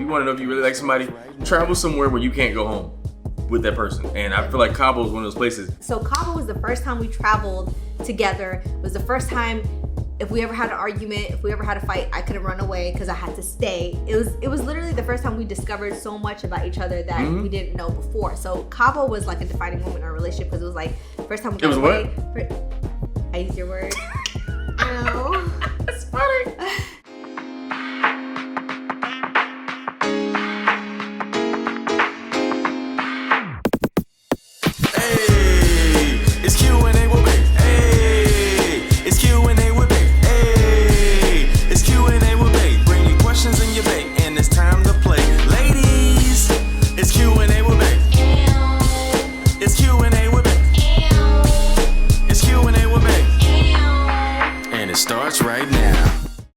you want to know if you really like somebody, travel somewhere where you can't go home with that person. And I feel like Cabo is one of those places. So Cabo was the first time we traveled together. It was the first time if we ever had an argument, if we ever had a fight, I couldn't run away because I had to stay. It was literally the first time we discovered so much about each other that we didn't know before. So Cabo was like a defining moment in our relationship because it was like first time we got away. What? I used your word. No. That's funny.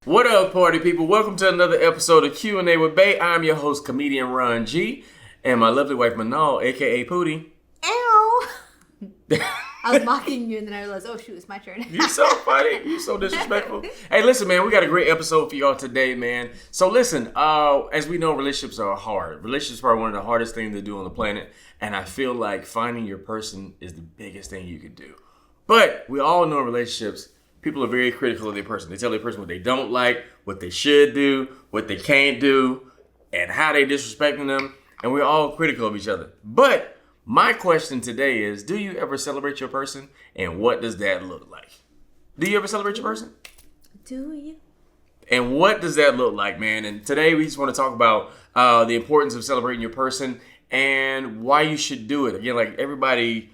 What up, party people? Welcome to another episode of Q&A with Bay. I'm your host, comedian Ron G, and my lovely wife, Manal, a.k.a. Pootie. Ow! I was mocking you, and then I realized, oh, shoot, it's my turn. You're so funny. You're so disrespectful. Hey, listen, man, we got a great episode for y'all today, man. So listen, as we know, relationships are hard. Relationships are one of the hardest things to do on the planet, and I feel like finding your person is the biggest thing you can do. But we all know in relationships, people are very critical of their person. They tell their person what they don't like, what they should do, what they can't do, and how they disrespecting them. And we're all critical of each other. But my question today is, do you ever celebrate your person? And what does that look like? Do you ever celebrate your person? Do you? And what does that look like, man? And today we just want to talk about the importance of celebrating your person and why you should do it. Again, like everybody,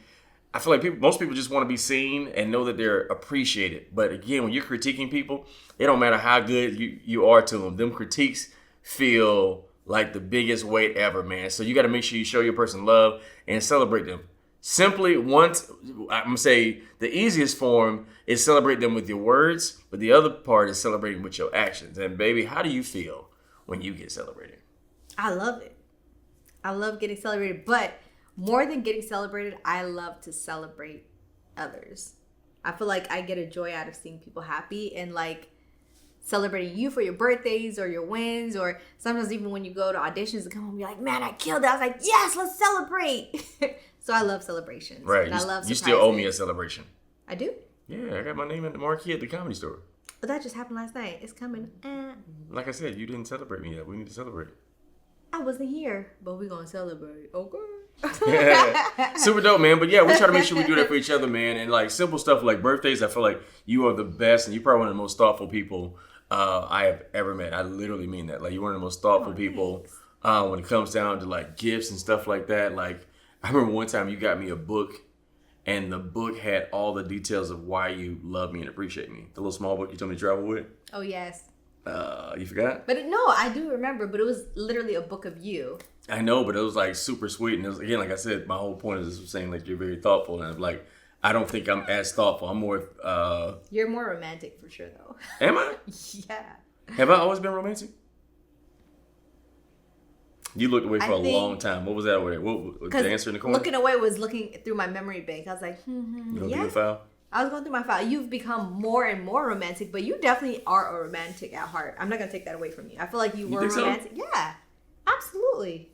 I feel like most people just want to be seen and know that they're appreciated. But again, when you're critiquing people, it don't matter how good you are to them. Them critiques feel like the biggest weight ever, man. So you got to make sure you show your person love and celebrate them. Simply I'm going to say the easiest form is celebrate them with your words, but the other part is celebrating with your actions. And baby, how do you feel when you get celebrated? I love it. I love getting celebrated, but more than getting celebrated, I love to celebrate others. I feel like I get a joy out of seeing people happy and like celebrating you for your birthdays or your wins, or sometimes even when you go to auditions and come home, you're like, man, I killed it. I was like, yes, let's celebrate. So I love celebrations. Right. And I love surprises. You still owe me a celebration. I do? Yeah, I got my name in the marquee at the Comedy Store. But that just happened last night. It's coming. Like I said, you didn't celebrate me yet. We need to celebrate. I wasn't here, but we're going to celebrate. Okay. Yeah. Super dope, man. But yeah, we try to make sure we do that for each other, man. And like simple stuff like birthdays, I feel like you are the best and you're probably one of the most thoughtful people I have ever met. I literally mean that. Like you're one of the most thoughtful people when it comes down to like gifts and stuff like that. Like I remember one time you got me a book and the book had all the details of why you love me and appreciate me. The little small book you told me to travel with. Oh, yes. You forgot? But no, I do remember, but it was literally a book of you. I know, but it was like super sweet. And it was, again, like I said, my whole point is saying like you're very thoughtful. And I'm like, I don't think I'm as thoughtful. I'm more... You're more romantic for sure, though. Am I? Yeah. Have I always been romantic? You looked away for a long time. What was that over there? What was the answer in the corner? Looking away was looking through my memory bank. I was like, You gonna do your file? I was going through my file. You've become more and more romantic, but you definitely are a romantic at heart. I'm not going to take that away from you. I feel like you were romantic. So? Yeah, absolutely.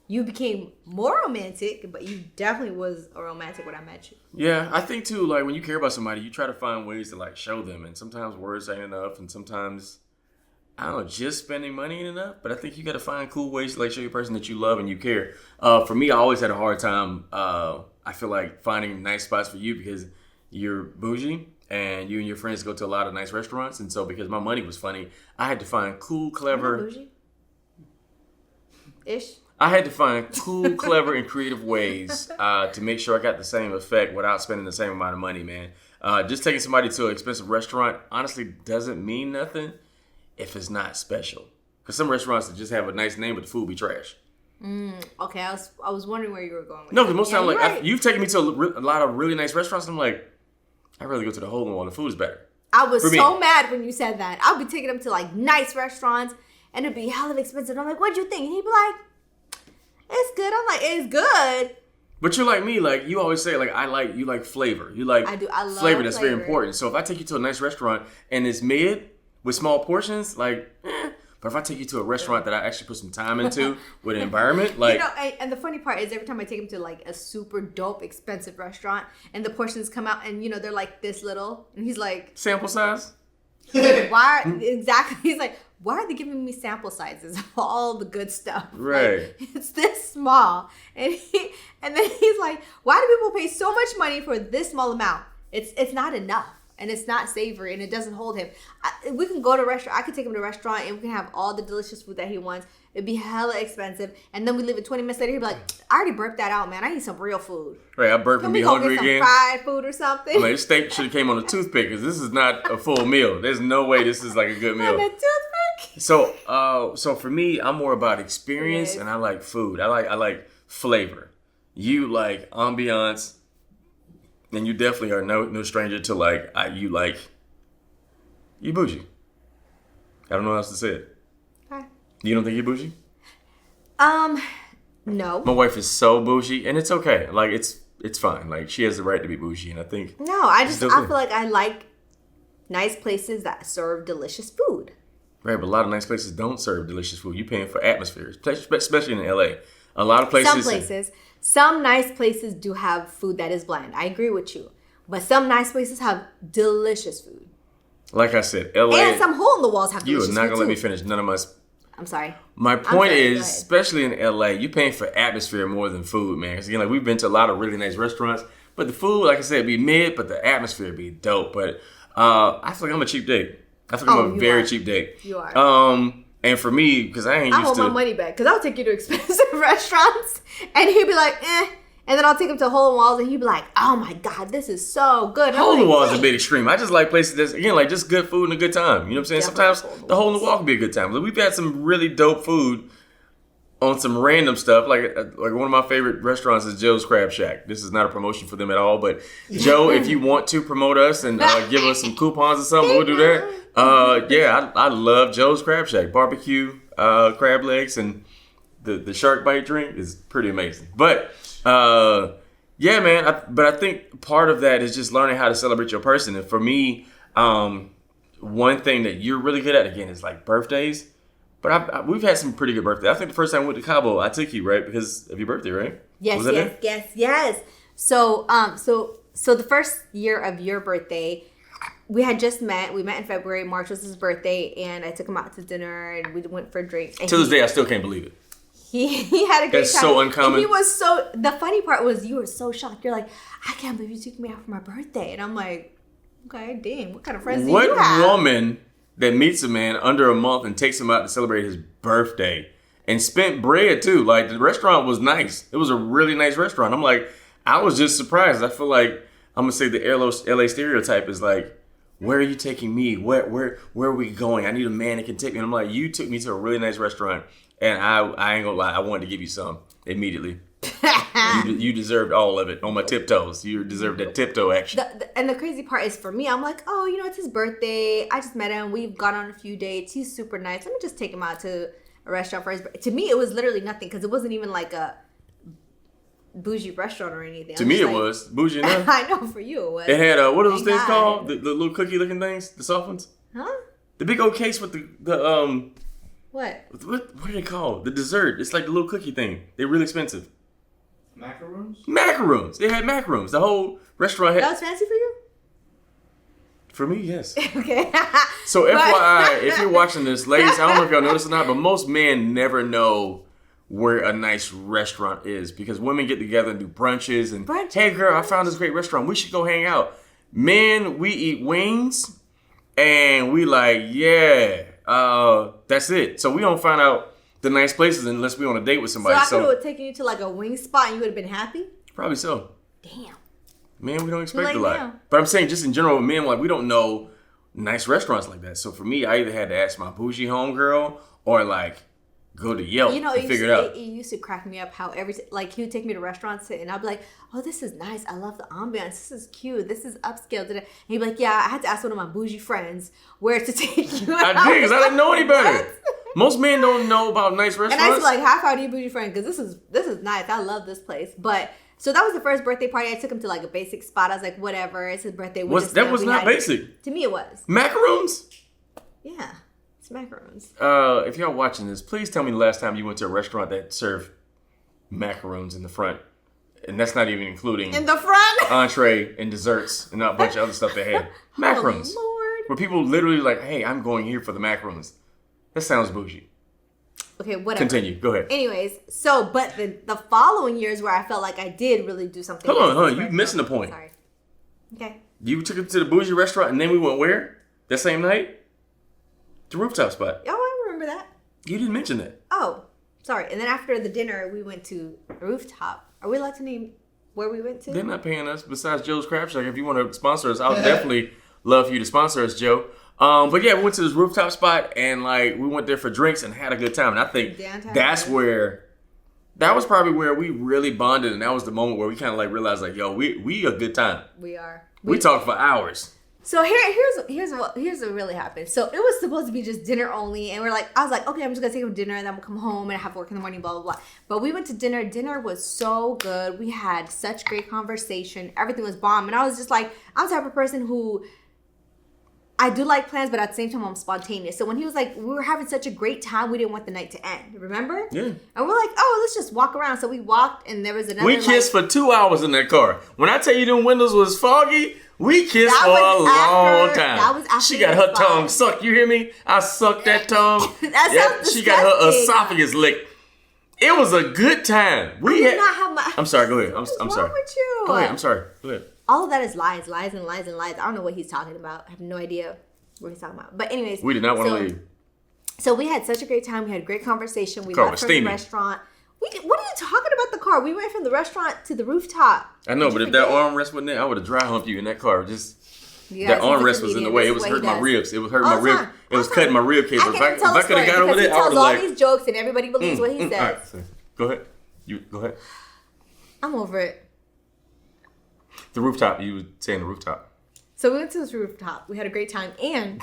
You became more romantic, but you definitely was a romantic when I met you. Yeah, I think too, like when you care about somebody, you try to find ways to like show them. And sometimes words ain't enough. And sometimes, I don't know, just spending money ain't enough. But I think you got to find cool ways to like show your person that you love and you care. For me, I always had a hard time, I feel like finding nice spots for you because you're bougie and you and your friends go to a lot of nice restaurants. And so because my money was funny, I had to find cool, clever... I'm not bougie-ish. I had to find cool, clever, and creative ways to make sure I got the same effect without spending the same amount of money, man. Just taking somebody to an expensive restaurant honestly doesn't mean nothing if it's not special. Because some restaurants that just have a nice name, but the food be trash. Okay, I was wondering where you were going with No, because most time, like, you've taken me to a lot of really nice restaurants, and I'm like, I'd rather go to the Hole in the Wall. The food is better. I was so mad when you said that. I'll be taking them to like nice restaurants, and it'd be hella expensive. I'm like, what'd you think? And he'd be like, it's good. I'm like, it's good. But you're like me, like you always say, like you like flavor. You like I love flavor. That's very important. So if I take you to a nice restaurant and it's mid with small portions, like, But if I take you to a restaurant that I actually put some time into with an environment, like and the funny part is every time I take him to like a super dope expensive restaurant and the portions come out and they're like this little and he's like sample size. Exactly. He's like, why are they giving me sample sizes of all the good stuff? Right. Like, it's this small. And then he's like, why do people pay so much money for this small amount? It's not enough. And it's not savory and it doesn't hold him. We can go to a restaurant. I could take him to a restaurant and we can have all the delicious food that he wants. It'd be hella expensive. And then we leave it 20 minutes later. He'd be like, I already burped that out, man. I need some real food. Right, I burped and be hungry again. Can we go get some fried food or something? I'm like, this steak should have came on a toothpick because this is not a full meal. There's no way this is like a good meal. On a toothpick? So for me, I'm more about experience and I like food. I like flavor. You like ambiance. And you definitely are no stranger to you bougie. I don't know how else to say it. Hi. You don't think you're bougie? No. My wife is so bougie, and it's okay. Like it's fine. Like she has the right to be bougie, and I think no. I feel like I like nice places that serve delicious food. Right, but a lot of nice places don't serve delicious food. You're paying for atmospheres, especially in LA. A lot of places. Some nice places do have food that is bland. I agree with you. But some nice places have delicious food. Like I said, LA. And some hole in the walls have delicious food. You are not going to let me finish. None of my... I'm sorry. My point is, especially in LA, you're paying for atmosphere more than food, man. Because again, we've been to a lot of really nice restaurants. But the food, like I said, be mid, but the atmosphere be dope. But I feel like I'm a cheap date. I feel like I'm a very cheap date. You are. And for me, because I ain't used to... I hold my money back, because I'll take you to expensive restaurants, and he'd be like, and then I'll take him to Hole in Walls, and he'd be like, oh my God, this is so good. Hole in the Wall is a bit extreme. I just like places that's, again, like just good food and a good time. You know what I'm saying? Sometimes the Hole in the Wall can be a good time. We've had some really dope food on some random stuff. Like one of my favorite restaurants is Joe's Crab Shack. This is not a promotion for them at all, but Joe, if you want to promote us and give us some coupons or something, we'll do that. I love Joe's Crab Shack. Barbecue, crab legs, and the shark bite drink is pretty amazing. But man, I think part of that is just learning how to celebrate your person. And for me, one thing that you're really good at, again, is like birthdays. But we've had some pretty good birthdays. I think the first time we went to Cabo, I took you, right? Because of your birthday, right? Yes. So the first year of your birthday, we had just met. We met in February. March was his birthday, and I took him out to dinner, and we went for drinks. To this day, I still can't believe it. He had a great time. That's so uncommon. And he was so... The funny part was you were so shocked. You're like, I can't believe you took me out for my birthday. And I'm like, okay, dang, what kind of friends do you have? What woman that meets a man under a month and takes him out to celebrate his birthday and spent bread too? Like, the restaurant was nice. It was a really nice restaurant. I'm like, I was just surprised. I feel like, I'm going to say the LA stereotype is like, where are you taking me? Where are we going? I need a man that can take me. And I'm like, you took me to a really nice restaurant. And I ain't gonna lie, I wanted to give you some immediately. You deserved all of it on my tiptoes. You deserved that tiptoe action. And the crazy part is for me, I'm like, oh, it's his birthday. I just met him. We've gone on a few dates. He's super nice. Let me just take him out to a restaurant for his birthday. To me, it was literally nothing because it wasn't even like a bougie restaurant or anything. To me, it was bougie enough. I know, for you it was. It had what are those things called? The little cookie looking things, the soft ones. Huh? The big old case with the What? What are they called? The dessert. It's like the little cookie thing. They're really expensive. Macaroons. They had macaroons. The whole restaurant had. That was fancy for you? For me, yes. Okay. So FYI, if you're watching this, ladies, I don't know if y'all notice or not, but most men never know where a nice restaurant is because women get together and do brunches and hey girl, I found this great restaurant. We should go hang out. Men, we eat wings and we like, that's it. So we don't find out the nice places unless we on a date with somebody. So I could have taken you to like a wing spot and you would have been happy? Probably so. Damn. Man, we don't expect a lot. Now. But I'm saying just in general, men, like we don't know nice restaurants like that. So for me, I either had to ask my bougie homegirl or like go to Yelp and figure it out. It used to crack me up how he would take me to restaurants and I'd be like, oh, this is nice. I love the ambiance. This is cute. This is upscale. And he'd be like, yeah, I had to ask one of my bougie friends where to take you. I did because I didn't know any better. Most men don't know about nice restaurants. And I was like, high five to you, bougie friend, because this is nice. I love this place. But so that was the first birthday party. I took him to like a basic spot. I was like, whatever. It's his birthday. That was not basic. To me, it was. Macaroons? Yeah. It's macaroons. If y'all watching this, please tell me the last time you went to a restaurant that served macaroons in the front. And that's not even including In the front? entree and desserts and a bunch of other stuff they had. Macaroons. Oh, Lord. Where people literally like, hey, I'm going here for the macaroons. That sounds bougie. Okay, whatever. Continue. Go ahead. Anyways, but the following years where I felt like I did really do something. Hold on. You're missing the point. Sorry. Okay. You took it to the bougie restaurant and then we went where? That same night? The rooftop spot. Oh, I remember that. You didn't mention that. Oh, sorry. And then after the dinner, we went to a rooftop. Are we allowed to name where we went to? They're not paying us besides Joe's Crab Shack. If you want to sponsor us, I would definitely love for you to sponsor us, Joe. But yeah, we went to this rooftop spot and like we went there for drinks and had a good time. And I think that was probably where we really bonded, and that was the moment where we kind of like realized like, yo, we a good time. We are. We talked for hours. So here's what really happened. So it was supposed to be just dinner only, and I was like, okay, I'm just gonna take him to dinner, and then we'll come home and have work in the morning, blah blah blah. But we went to dinner. Dinner was so good. We had such great conversation. Everything was bomb, and I was just like, I'm the type of person who I do like plans, but at the same time, I'm spontaneous. So when he was like, we were having such a great time, we didn't want the night to end. Remember? Yeah. And we're like, oh, let's just walk around. So we walked, and there was another. We kissed for 2 hours in that car. When I tell you them windows was foggy, we kissed for a long time. That was after she got her tongue sucked. You hear me? I sucked that tongue. She got her esophagus licked. It was a good time. I'm sorry. Go ahead. I'm sorry. What's wrong with you? Go ahead. I'm sorry. Go ahead. All of that is lies. I don't know what he's talking about. I have no idea what he's talking about. But anyways. We did not want to leave. So we had such a great time. We had a great conversation. We left from the restaurant. What are you talking about the car? We went from the restaurant to the rooftop. I know, but if that armrest wasn't there, I would have dry humped you in that car. That armrest was in the way. It was hurting my ribs. It was hurting my rib. It was cutting my rib cage. If I could have got over there, I would have all these jokes and everybody believes what he says. Right. Go ahead. Go ahead. I'm over it. The rooftop. You were saying the rooftop. So we went to this rooftop. We had a great time. And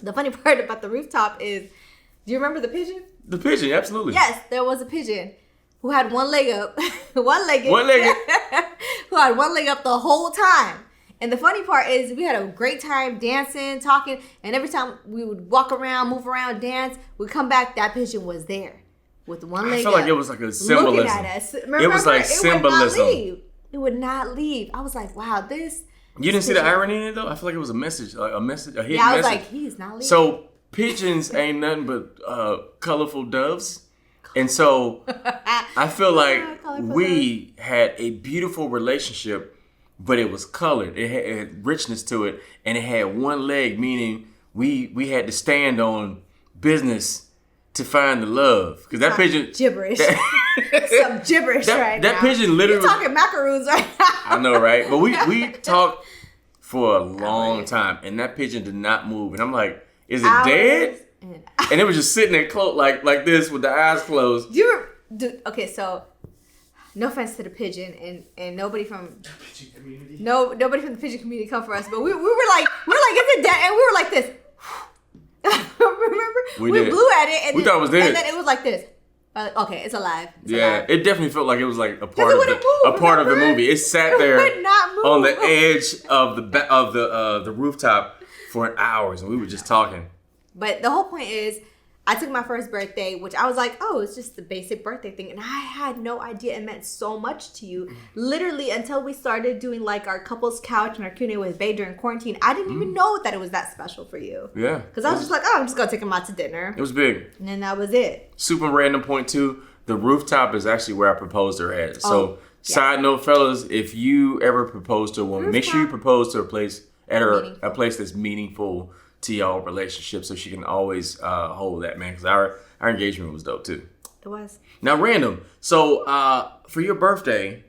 the funny part about the rooftop is, do you remember the pigeon? The pigeon, absolutely. Yes, there was a pigeon who had one leg up. One-legged. Who had one leg up the whole time. And the funny part is we had a great time dancing, talking, and every time we would walk around, move around, dance, we'd come back, that pigeon was there with one leg up. I felt like it was like a symbolism. Looking at us. Remember, it was like symbolism. It would not leave. I was like, wow, this. You didn't see the irony in it though? I feel like it was a message, a hidden message. Yeah, I was like, he's not leaving. So pigeons ain't nothing but colorful doves. And so I feel like we had a beautiful relationship, but it was colored. It had richness to it, and it had one leg, meaning we had to stand on business to find the love. Because that pigeon... Gibberish. Some gibberish right now. That pigeon literally... You're talking macaroons right now. I know, right? But we talked for a long time, and that pigeon did not move. And I'm like, is it dead? And it was just sitting there like this with the eyes closed. Okay, so no offense to the pigeon and nobody from the pigeon community. Nobody from the pigeon community come for us, but we were like, is it dead? And we were like this. Remember? We blew at it and we thought it was dead. And then it was like this. Okay, it's alive. It definitely felt like it was like a part of the movie. It sat there on the edge of the rooftop for hours, and we were just talking. But the whole point is, I took my first birthday, which I was like, oh, it's just the basic birthday thing. And I had no idea it meant so much to you. Literally, until we started doing like our couples couch and our Q&A with Bae during quarantine, I didn't even know that it was that special for you. Yeah. Because I was just like, oh, I'm just going to take him out to dinner. It was big. And then that was it. Super random point too. The rooftop is actually where I proposed to her at. So, side note, fellas, if you ever propose to a woman, make sure you propose to a place that's meaningful to y'all relationship, so she can always hold that, man. Because our engagement was dope too. It was. Now, random. So, for your birthday,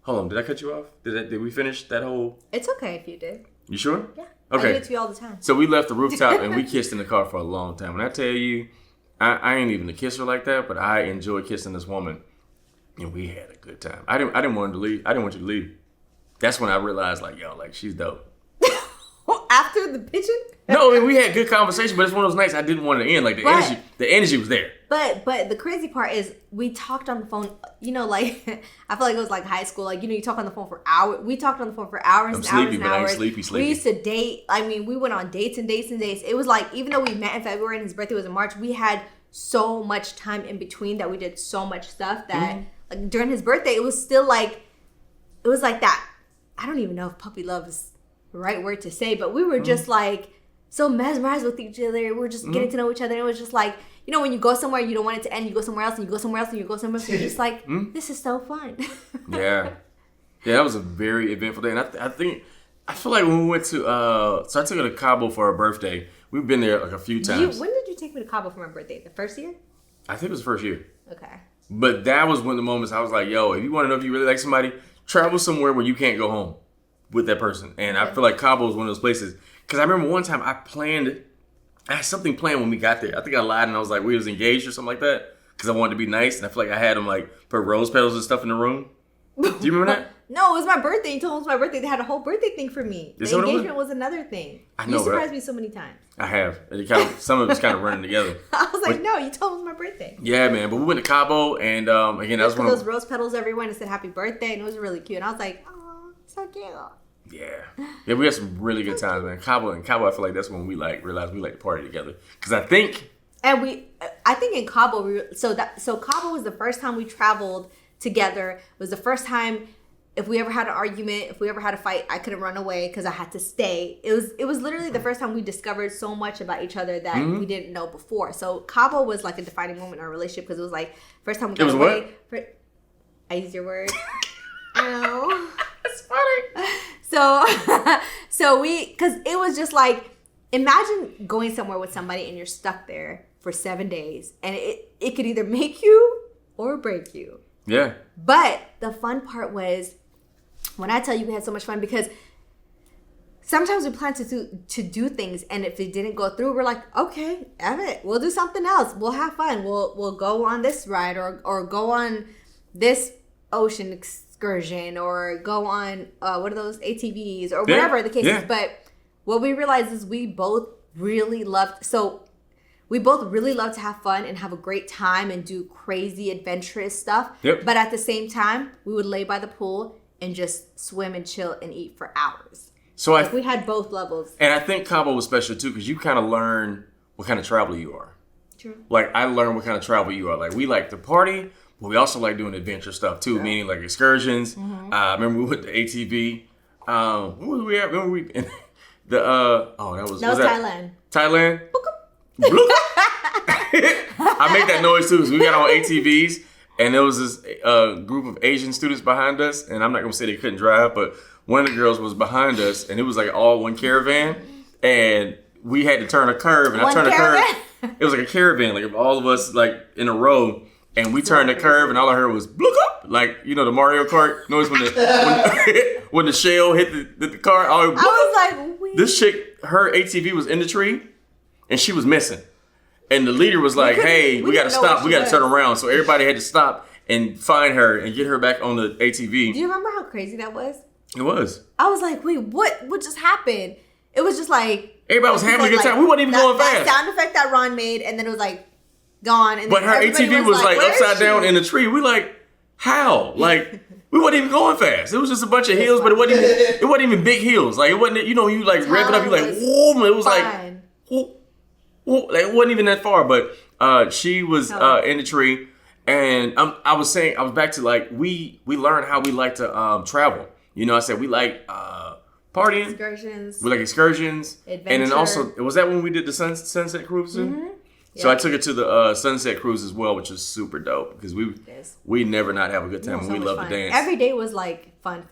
hold on. Did I cut you off? Did we finish that whole? It's okay if you did. You sure? Yeah. Okay. I do it to you all the time. So we left the rooftop and we kissed in the car for a long time. When I tell you, I ain't even a kisser like that, but I enjoy kissing this woman, and we had a good time. I didn't want her to leave. I didn't want you to leave. That's when I realized, like, yo, like she's dope. After after the pigeon? No, I mean, we had good conversation, but it's one of those nights I didn't want it to end. Like the energy was there. But the crazy part is we talked on the phone. You know, like I feel like it was like high school. Like you talk on the phone for hours. We talked on the phone for hours and hours and hours. Sleepy. We used to date. I mean, we went on dates and dates and dates. It was like even though we met in February and his birthday was in March, we had so much time in between that we did so much stuff that like during his birthday, it was still like it was like that. I don't even know if puppy love is the right word to say, but we were just like so mesmerized with each other. We were just getting to know each other. And it was just like, you know, when you go somewhere, you don't want it to end. You go somewhere else and you go somewhere else and you go somewhere else. And you're just like, this is so fun. Yeah, that was a very eventful day. And I feel like when we went to, so I took her to Cabo for her birthday. We've been there like a few times. When did you take me to Cabo for my birthday? The first year? I think it was the first year. Okay. But that was one of the moments I was like, yo, if you want to know if you really like somebody, travel somewhere where you can't go home with that person. And I feel like Cabo is one of those places. Because I remember one time I had something planned when we got there. I think I lied and I was like, we was engaged or something like that. Because I wanted to be nice. And I feel like I had them like put rose petals and stuff in the room. Do you remember that? No, it was my birthday. You told them it was my birthday. They had a whole birthday thing for me. The engagement was another thing. I know, you surprised me so many times. I have. Some of it's kind of running together. I was like, no, you told me it was my birthday. Yeah, man. But we went to Cabo and again, that was one of those rose petals everywhere and it said happy birthday and it was really cute. And I was like, oh, so cute. Yeah, we had some really good times, man. Cabo, I feel like that's when we like realized we like to party together. Because I think in Cabo, so Cabo was the first time we traveled together. It was the first time if we ever had an argument, if we ever had a fight, I couldn't run away because I had to stay. It was literally the first time we discovered so much about each other that we didn't know before. So Cabo was like a defining moment in our relationship because it was like first time we got away. I used your word. I know. That's funny. So because it was just like, imagine going somewhere with somebody and you're stuck there for 7 days and it could either make you or break you. Yeah. But the fun part was when I tell you we had so much fun because sometimes we plan to do things and if it didn't go through, we're like, okay, Evan, we'll do something else. We'll have fun. We'll go on this ride or go on this ocean excursion or go on what are those ATVs or whatever the case is. But what we realized is we both really loved to have fun and have a great time and do crazy adventurous stuff. Yep. But at the same time, we would lay by the pool and just swim and chill and eat for hours. So we had both levels. And I think Cabo was special too because you kind of learn what kind of traveler you are. True. Like I learned what kind of traveler you are. Like we like to party, but we also like doing adventure stuff too, meaning like excursions. Remember we went to ATV. Where were we at? Remember we in that was Thailand. Thailand. I make that noise too. So we got on ATVs, and there was this group of Asian students behind us, and I'm not gonna say they couldn't drive, but one of the girls was behind us, and it was like all one caravan, and we had to turn a curve, and I turned a curve. It was like a caravan, like all of us like in a row, and we turned the curve, and all I heard was "blook up," like you know the Mario Kart noise when when the shell hit the car. I was like, wait. This chick, her ATV was in the tree, and she was missing. And the leader was like, hey, we got to stop. We got to turn around. So everybody had to stop and find her and get her back on the ATV. Do you remember how crazy that was? It was. I was like, wait, what just happened? It was just like... Everybody was having a good time. We weren't even going fast. That sound effect that Ron made, and then it was like, gone. And but her ATV was like upside down in the tree. We like, how? Like... We wasn't even going fast. It was just a bunch of hills, but it wasn't even big hills. Like it wasn't, you know, you like rev it up, you like, whoa, it was like, whoa, like it wasn't even that far. But she was in the tree, and I was back to like we learned how we like to travel. You know, I said we like partying, excursions. We like excursions, adventure. And then also was that when we did the sunset cruising? Mm-hmm. So I took her to the sunset cruise as well, which was super dope because we never not have a good time and we love to dance. Every day was like fun.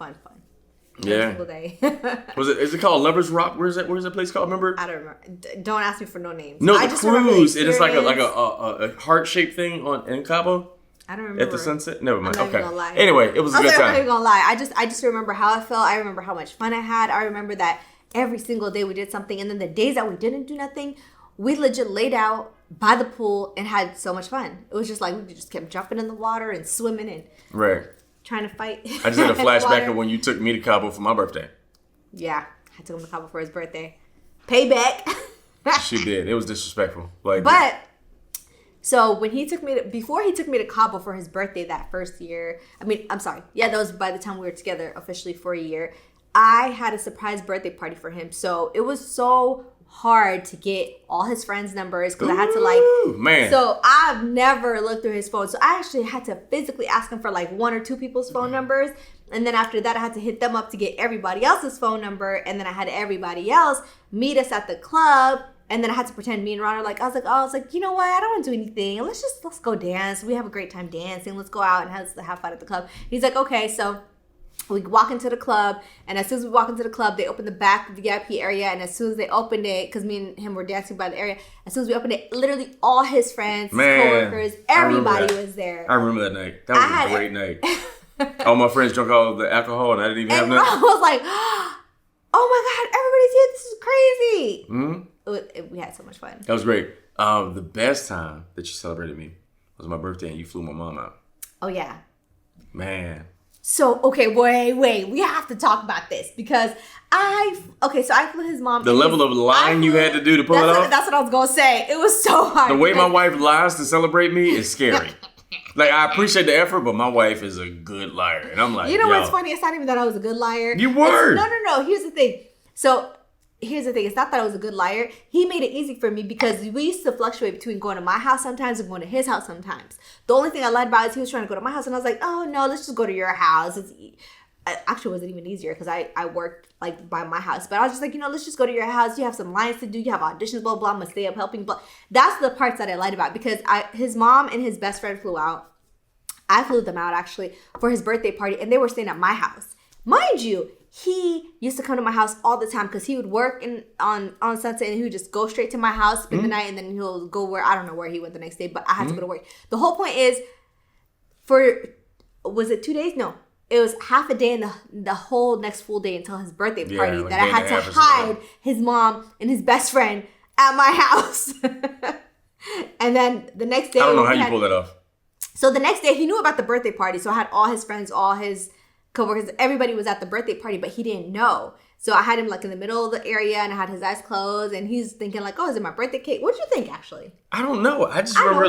Every single day. Is it called Lovers Rock? Where's that place called? Remember? I don't remember. Don't ask me for no names. No, the cruise. It is like a heart shaped thing in Cabo. I don't remember. At the sunset? Never mind. I'm not even gonna lie. Anyway, it was a good time. I'm not even gonna lie. I just remember how I felt. I remember how much fun I had. I remember that every single day we did something, and then the days that we didn't do nothing, we legit laid out by the pool and had so much fun. It was just like we just kept jumping in the water and swimming and trying to fight. I just had a flashback of when you took me to Cabo for my birthday. Yeah, I took him to Cabo for his birthday. Payback. She did. It was disrespectful. Like, but so when before he took me to Cabo for his birthday that first year, I'm sorry. Yeah, that was by the time we were together officially for a year. I had a surprise birthday party for him. So it was so hard to get all his friends' numbers because I had to man. So I've never looked through his phone. So I actually had to physically ask him for like 1 or 2 people's phone numbers. And then after that, I had to hit them up to get everybody else's phone number. And then I had everybody else meet us at the club. And then I had to pretend me and Ron are I was like, you know what? I don't want to do anything. Let's go dance. We have a great time dancing. Let's go out and have fun at the club. He's like, okay. So we walk into the club, and as soon as we walk into the club, they open the back VIP area, and as soon as they opened it, because me and him were dancing by the area, as soon as we opened it, literally all his friends, coworkers, everybody was there. I remember that night. That was a great night. All my friends drank all the alcohol, and I didn't even have nothing. I was like, oh my God, everybody's here. This is crazy. Mm-hmm. We had so much fun. That was great. The best time that you celebrated me was my birthday, and you flew my mom out. Oh, yeah. Man. So, okay, wait. We have to talk about this because I flew his mom. The level of lying you had to do to pull it off? That's what I was going to say. It was so hard. The way my wife lies to celebrate me is scary. Like, I appreciate the effort, but my wife is a good liar. And I'm like, you know what's funny? It's not even that I was a good liar. You were. No. Here's the thing. It's not that I was a good liar. He made it easy for me because we used to fluctuate between going to my house sometimes and going to his house sometimes. The only thing I lied about is he was trying to go to my house, and I was like, oh, no, let's just go to your house. Actually, it wasn't even easier because I worked like by my house. But I was just like, let's just go to your house. You have some lines to do. You have auditions, blah, blah. I'm going to stay up helping. But that's the parts that I lied about because his mom and his best friend flew out. I flew them out, actually, for his birthday party, and they were staying at my house. Mind you, he used to come to my house all the time because he would work on Sunset and he would just go straight to my house, spend the night, and then he'll go I don't know where he went the next day, but I had to go to work. The whole point is, was it 2 days? No. It was half a day and the whole next full day until his birthday party that I had to hide his mom and his best friend at my house. And then the next day... I don't know how you pulled that off. So the next day, he knew about the birthday party. So I had all his friends, all his coworkers, everybody was at the birthday party, but he didn't know. So I had him like in the middle of the area and I had his eyes closed and he's thinking like, oh, is it my birthday cake? What'd you think actually? I don't know. I just remember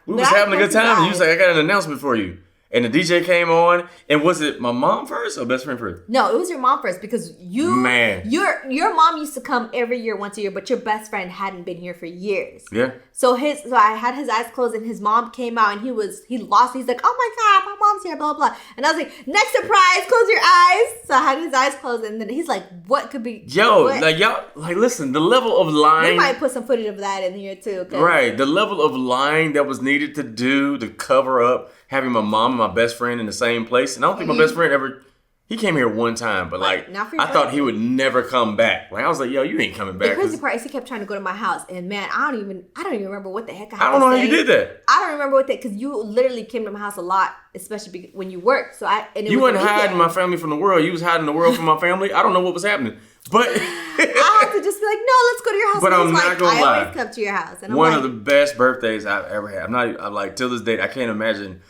we was having a good time and you was like, I got an announcement for you. And the DJ came on, and was it my mom first or best friend first? No, it was your mom first because your mom used to come every year, once a year, but your best friend hadn't been here for years. Yeah. So I had his eyes closed, and his mom came out, and he lost. He's like, oh my God, my mom's here, blah blah. And I was like, next surprise, close your eyes. So I had his eyes closed, and then he's like, what could be? Listen, the level of lying. We might put some footage of that in here too. Right, the level of lying that was needed to do to cover up having my mom and my best friend in the same place. And I don't think my best friend he came here one time, but I thought he would never come back. Like I was like, yo, you ain't coming back. The crazy part is he kept trying to go to my house, and man, I don't even remember what the heck I had to say. I don't know how you did that. I don't remember what that, because you literally came to my house a lot, especially when you worked. You wasn't hiding my family from the world. You was hiding the world from my family. I don't know what was happening, but I had to just be like, no, let's go to your house. But I'm not gonna lie. I always come to your house, and one of the best birthdays I've ever had. I'm like till this date, I can't imagine.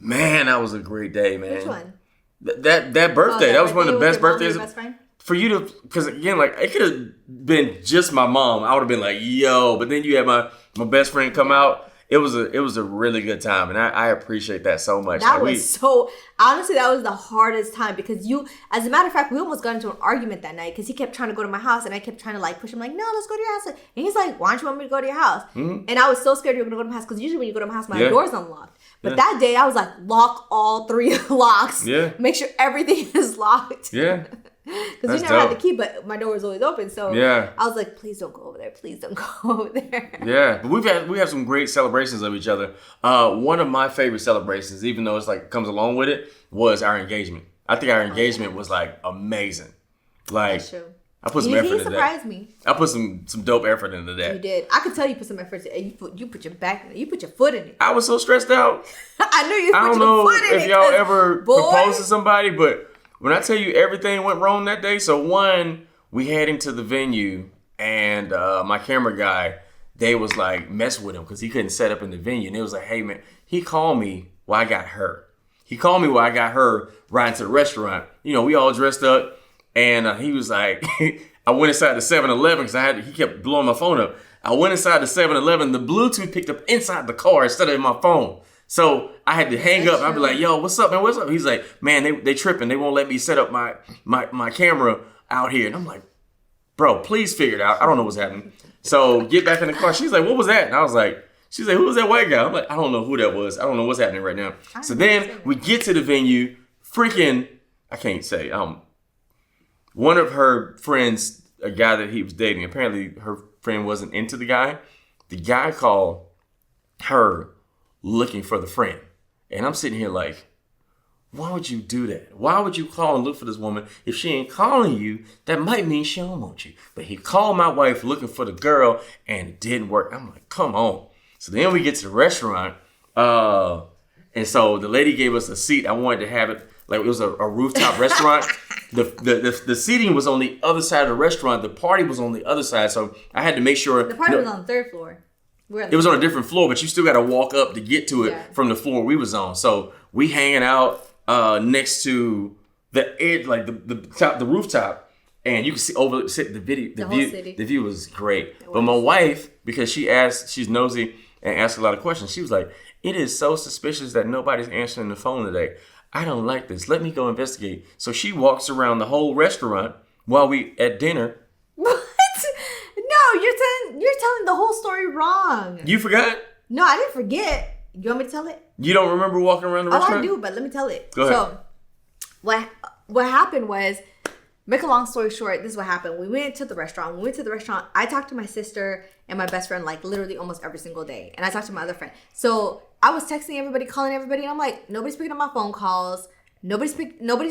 Man, that was a great day, man. Which one? That birthday. That was one of the best birthdays. For you to, because again, like it could have been just my mom. I would have been like, yo, but then you had my best friend come out. It was a really good time, and I appreciate that so much. Honestly, that was the hardest time because as a matter of fact, we almost got into an argument that night because he kept trying to go to my house, and I kept trying to like push him like, no, let's go to your house. And he's like, why don't you want me to go to your house? Mm-hmm. And I was so scared you were going to go to my house because usually when you go to my house, my door's unlocked. But that day, I was like, lock all 3 locks. Yeah. Make sure everything is locked. Yeah. Because you never had the key, but my door was always open. So I was like, please don't go over there. Please don't go over there. Yeah. But we have some great celebrations of each other. One of my favorite celebrations, even though it's like comes along with it, was our engagement. I think our engagement was like amazing. Like, that's true. I put some effort into that. He surprised me. I put some dope effort into that. You did. I could tell you put some effort. You put your back in it. You put your foot in it. I was so stressed out. I knew you put your foot in it. I don't know if y'all ever proposed to somebody, but when I tell you everything went wrong that day, so one, we heading to the venue, and my camera guy, they was like messing with him because he couldn't set up in the venue. And it was like, hey man, he called me while I got her. He called me while I got her riding to the restaurant. You know, we all dressed up. And he was like, I went inside the 7-Eleven because he kept blowing my phone up. I went inside the 7-Eleven. The Bluetooth picked up inside the car instead of in my phone. So I had to hang up. I'd be like, yo, what's up, man? What's up? He's like, man, they tripping. They won't let me set up my camera out here. And I'm like, bro, please figure it out. I don't know what's happening. So get back in the car. She's like, what was that? And I was like, she's like, who was that white guy? I'm like, I don't know who that was. I don't know what's happening right now. So then we get to the venue. Freaking, I can't say. One of her friends, a guy that he was dating, apparently her friend wasn't into the guy. The guy called her looking for the friend. And I'm sitting here like, why would you do that? Why would you call and look for this woman? If she ain't calling you, that might mean she don't want you. But he called my wife looking for the girl, and it didn't work. I'm like, come on. So then we get to the restaurant, and so the lady gave us a seat. I wanted to have it like it was a rooftop restaurant. The seating was on the other side of the restaurant. The party was on the other side, so I had to make sure. The party was on the third floor. It was on a different floor, but you still got to walk up to get to it from the floor we was on. So we hanging out next to the edge, like the rooftop, and you can see over the video. The view, city. The view was great. But my wife, because she's nosy and asked a lot of questions, she was like, "It is so suspicious that nobody's answering the phone today. I don't like this. Let me go investigate." So she walks around the whole restaurant while we at dinner. What? No, you're telling the whole story wrong. You forgot? No, I didn't forget. You want me to tell it? You don't remember walking around the restaurant? Oh, I do, but let me tell it. Go ahead. So, what happened was, make a long story short, this is what happened. We went to the restaurant. I talked to my sister and my best friend like literally almost every single day. And I talked to my other friend. So I was texting everybody, calling everybody. And I'm like, nobody's picking up my phone calls. Nobody's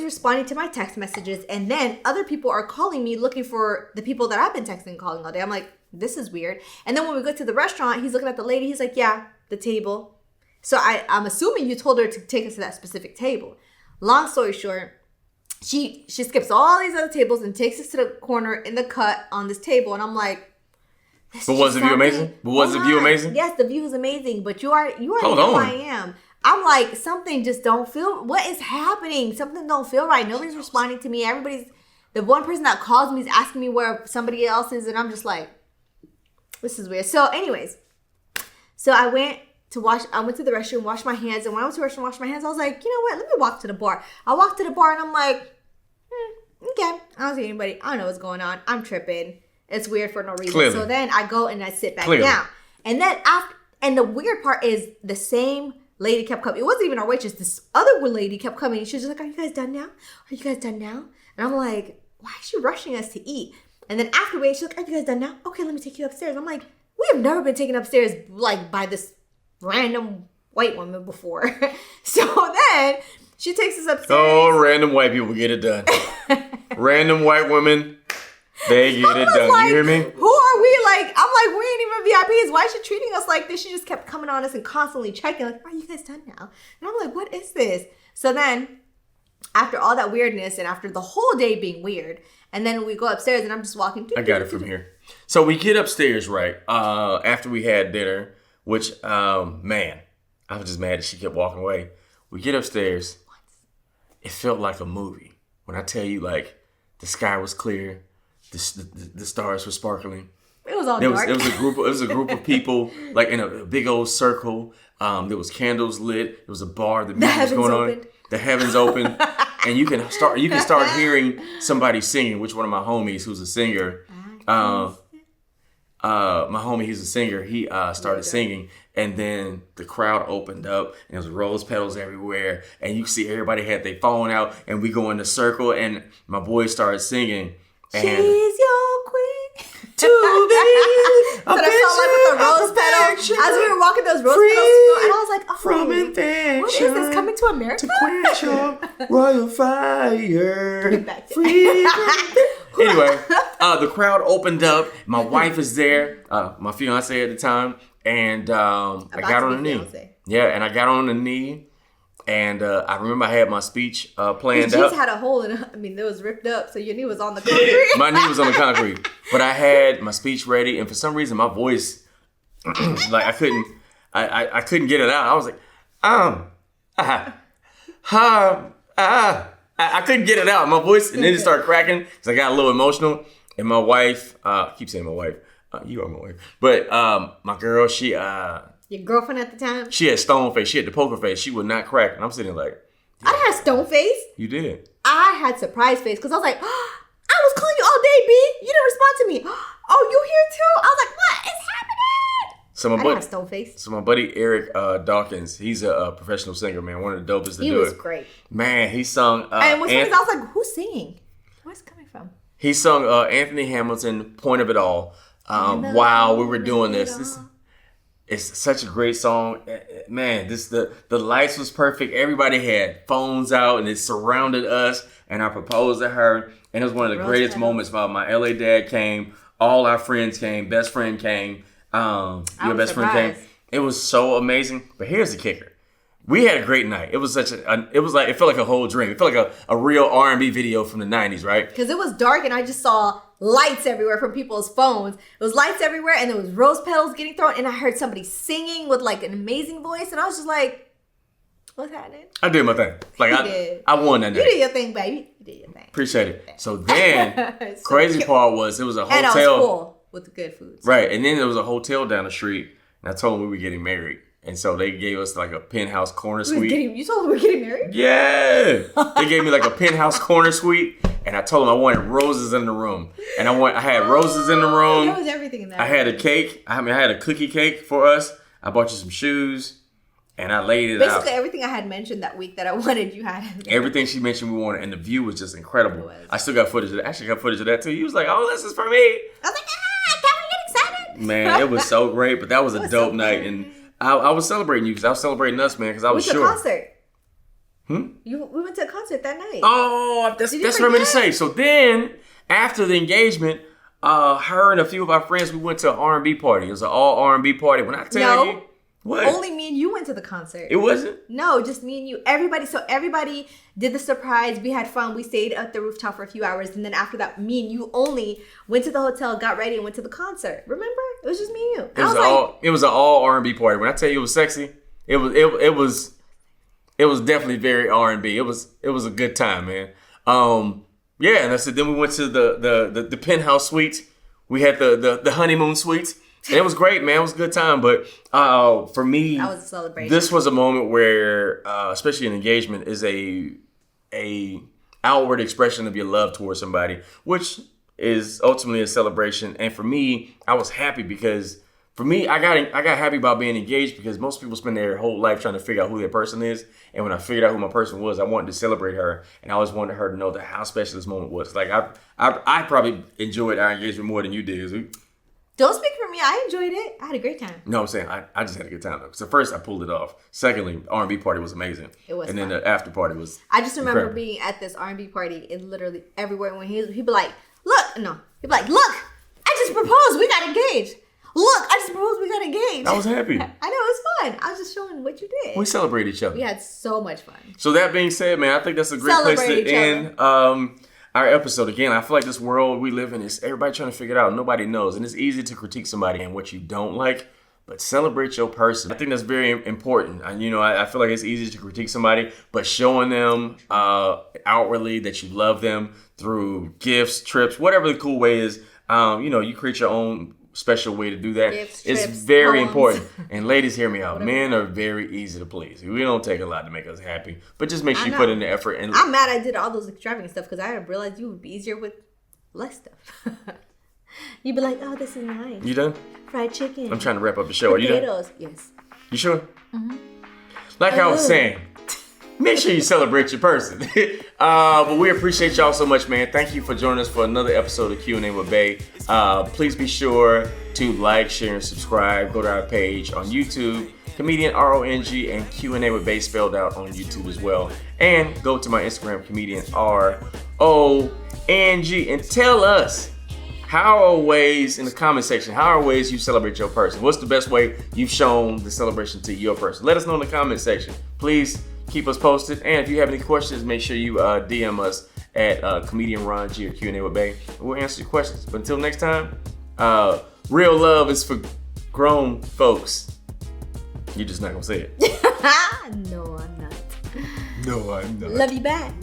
responding to my text messages. And then other people are calling me looking for the people that I've been texting and calling all day. I'm like, this is weird. And then when we go to the restaurant, he's looking at the lady. He's like, yeah, the table. So I'm assuming you told her to take us to that specific table. Long story short, she skips all these other tables and takes us to the corner in the cut on this table. And I'm like, but was the view amazing? Yes, the view is amazing. But you are Hold on. I am. I'm like, something just don't feel. What is happening? Something don't feel right. Nobody's responding to me. The one person that calls me is asking me where somebody else is, and I'm just like, this is weird. So, anyways, I went to the restroom, washed my hands, and when I went to the restroom, washed my hands, I was like, you know what? Let me walk to the bar. I walked to the bar, and I'm like, okay, I don't see anybody. I don't know what's going on. I'm tripping. It's weird for no reason. Clearly. So then I go and I sit back down, and then and the weird part is the same lady kept coming. It wasn't even our waitress. This other lady kept coming. She was just like, are you guys done now? Are you guys done now? And I'm like, why is she rushing us to eat? And then afterwards, she's like, are you guys done now? Okay, let me take you upstairs. I'm like, we have never been taken upstairs like by this random white woman before. So then she takes us upstairs. Oh, random white people get it done. Random white women, they get it done. Like, you hear me? Who are we? Like, I'm like, we ain't even VIPs. Why is she treating us like this? She just kept coming on us and constantly checking, like, are you guys done now? And I'm like, what is this? So then, after all that weirdness and after the whole day being weird, and then we go upstairs and I'm just walking. I got it from here. So we get upstairs, right? After we had dinner, which, man, I was just mad that she kept walking away. We get upstairs. It felt like a movie. When I tell you, like, the sky was clear, the stars were sparkling. It was all dark. It was a group of people, like in a big old circle. There was candles lit. There was a bar. The music was going on. The heavens open, and you can start hearing somebody singing. Which one of my homies, who's a singer, my homie, he's a singer. He started singing, and then the crowd opened up, and there was rose petals everywhere, and you see everybody had their phone out, and we go in the circle, and my boy started singing. And she's your queen. To be so that felt like with the rose petals. As we were walking those rose petals, and I was like, oh, from infection, what is this? Coming to America? To quench your royal fire. Anyway, the crowd opened up. My wife is there, my fiance at the time, and I got on a knee. Yeah, and I got on a knee. And I remember I had my speech planned out. Your jeans had a hole in it. I mean, it was ripped up, so your knee was on the concrete. My knee was on the concrete. But I had my speech ready, and for some reason, my voice, like I couldn't get it out. I was like, I couldn't get it out. My voice, and then it started cracking because I got a little emotional. And my wife, I keep saying my wife, you are my wife, but my girl, she Your girlfriend at the time? she had stone face. She had the poker face. She would not crack. And I'm sitting there like, I had stone face. you did. I had surprise face because I was like, oh, I was calling you all day, B. You didn't respond to me. Oh, you here too? I was like, what is happening? So my I didn't buddy, have stone face. so my buddy Eric Dawkins, he's a professional singer, man. One of the dopest to He do was it. great. Man, he sung. And what's funny is I was like, who's singing? Where's it coming from? He sung Anthony Hamilton, "Point of It All." While we were doing this, it's such a great song, man. The lights was perfect. Everybody had phones out, and it surrounded us. And I proposed to her, and it was one of the greatest moments. While my LA dad came, all our friends came, best friend came, your best friend came. It was so amazing. But here's the kicker: we had a great night. It was it felt like a whole dream. It felt like a real R&B video from the '90s, right? Because it was dark, and I just saw lights everywhere from people's phones. It was lights everywhere, and there was rose petals getting thrown, and I heard somebody singing with like an amazing voice, and I was just like, what's happening? I did my thing. Like I won that night. You did your thing, baby. You did your thing. Appreciate it. So then, So crazy cute. part was it was a hotel. And I was full with the good food. Right, and then there was a hotel down the street, and I told them we were getting married. And so they gave us like a penthouse corner suite. You told them we were getting married? Yeah. They gave me like a penthouse corner suite, and I told them I wanted roses in the room. And I had roses in the room. There was everything in that. I had a cake. I had a cookie cake for us. I bought you some shoes, and I laid it out. Basically, everything I had mentioned that week that I wanted, you had. Everything she mentioned we wanted, and the view was just incredible. It was. I still got footage of that. Actually got footage of that too. You was like, "Oh, this is for me." I was like, can we get excited? Man, it was so great. But that was a was dope so night, fun. and I was celebrating you because I was celebrating us, man. Because I was We went to sure. a concert. Hmm? We went to a concert that night. Oh, that's you what I meant to forget? say. So then, after the engagement, her and a few of our friends, we went to an R&B party. It was an all R&B party. When I tell No. you, what? Only me and you went to the concert. It wasn't? No, just me and you. Everybody did the surprise. We had fun. We stayed at the rooftop for a few hours. And then after that, me and you only went to the hotel, got ready, and went to the concert. Remember? It was just me and you. It was an all R&B party. When I tell you it was sexy, it was definitely very R&B. It was a good time, man. Yeah, and I said then we went to the penthouse suites. We had the honeymoon suites. And it was great, man. It was a good time. But for me, that was a celebration. This was a moment where, especially an engagement, is a outward expression of your love towards somebody, which is ultimately a celebration. And for me, I was happy because for me, I got happy about being engaged because most people spend their whole life trying to figure out who their person is. And when I figured out who my person was, I wanted to celebrate her, and I always wanted her to know that how special this moment was. Like I probably enjoyed our engagement more than you did. Don't speak for me. I enjoyed it. I had a great time. No, I'm saying I just had a good time though. So first I pulled it off. Secondly, R&B party was amazing. It was and then fun. the after party was. I just remember incredible. being at this R&B party and literally everywhere when he'd be like, look, I just proposed, we got engaged. Look, I just proposed, we got engaged. I was happy. I know, it was fun. I was just showing what you did. We celebrate each other. We had so much fun. So that being said, man, I think that's a great place Celebrate to each end our episode. Again, I feel like this world we live in is everybody trying to figure it out. Nobody knows. And it's easy to critique somebody and what you don't like, but celebrate your person. I think that's very important. And, I feel like it's easy to critique somebody, but showing them outwardly that you love them through gifts, trips, whatever the cool way is, you create your own special way to do that. Gifts, it's trips, very poems. important. And ladies, hear me out. Men are very easy to please. We don't take a lot to make us happy, but just make sure you put in the effort. And I'm mad I did all those extravagant stuff because I realized you would be easier with less stuff. You'd be like, oh, this is nice. You done? Fried chicken. I'm trying to wrap up the show. Are you done? Potatoes. Yes. You sure? Like I was saying, make sure you celebrate your person. But we appreciate y'all so much, man. Thank you for joining us for another episode of Q&A with Bay. Please be sure to like, share, and subscribe. Go to our page on YouTube, Comedian RONG, and Q&A with Bay spelled out on YouTube as well. And go to my Instagram, Comedian RONG, and tell us how are ways in the comment section, how are ways you celebrate your person? What's the best way you've shown the celebration to your person? Let us know in the comment section. Please keep us posted. And if you have any questions, make sure you DM us at Comedian Ron G or Q&A with Bay. We'll answer your questions. But until next time, real love is for grown folks. You're just not going to say it. No, I'm not. No, I'm not. Love you back.